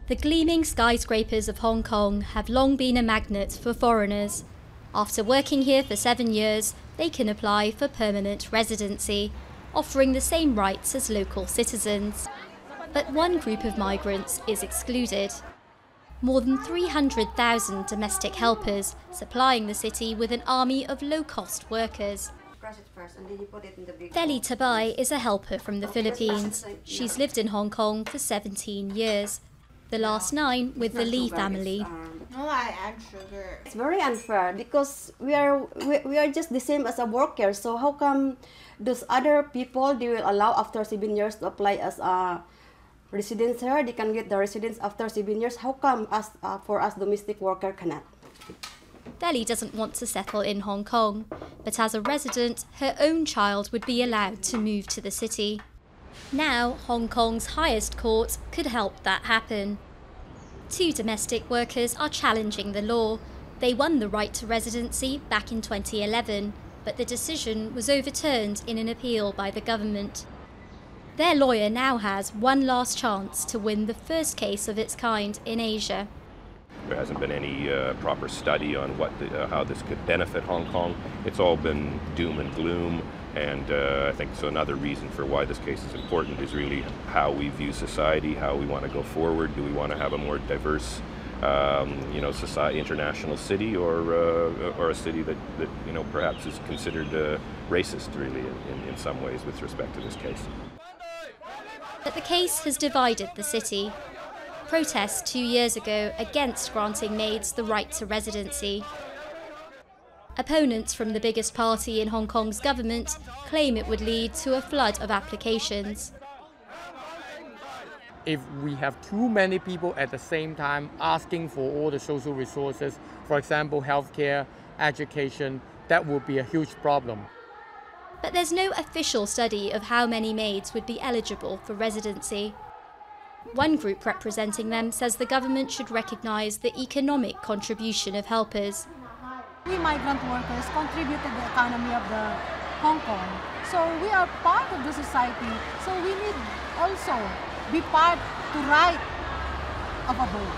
The gleaming skyscrapers of Hong Kong have long been a magnet for foreigners. After working here for 7 years, they can apply for permanent residency, offering the same rights as local citizens. But one group of migrants is excluded. More than 300,000 domestic helpers, supplying the city with an army of low-cost workers. Feli Tabay is a helper from the Philippines. She's lived in Hong Kong for 17 years. The last 9 with the Lee family. No, I add sugar. It's very unfair because we are just the same as a worker. So how come those other people, they will allow after 7 years to apply as a residence here? They can get the residence after 7 years. How come for us domestic worker cannot? Feli doesn't want to settle in Hong Kong, but as a resident, her own child would be allowed to move to the city. Now, Hong Kong's highest court could help that happen. 2 domestic workers are challenging the law. They won the right to residency back in 2011, but the decision was overturned in an appeal by the government. Their lawyer now has one last chance to win the first case of its kind in Asia. There hasn't been any proper study on how this could benefit Hong Kong. It's all been doom and gloom. And I think so another reason for why this case is important is really how we view society, how we want to go forward. Do we want to have a more diverse, society, international city, or a city that perhaps is considered racist, really, in some ways with respect to this case? But the case has divided the city. Protests 2 years ago against granting maids the right to residency. Opponents from the biggest party in Hong Kong's government claim it would lead to a flood of applications. If we have too many people at the same time asking for all the social resources, for example, healthcare, education, that would be a huge problem. But there's no official study of how many maids would be eligible for residency. One group representing them says the government should recognise the economic contribution of helpers. We migrant workers contribute to the economy of the Hong Kong. So we are part of the society. So we need also be part to right of a vote.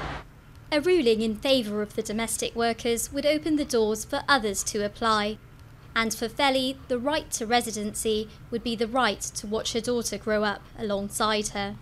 A ruling in favour of the domestic workers would open the doors for others to apply. And for Feli, the right to residency would be the right to watch her daughter grow up alongside her.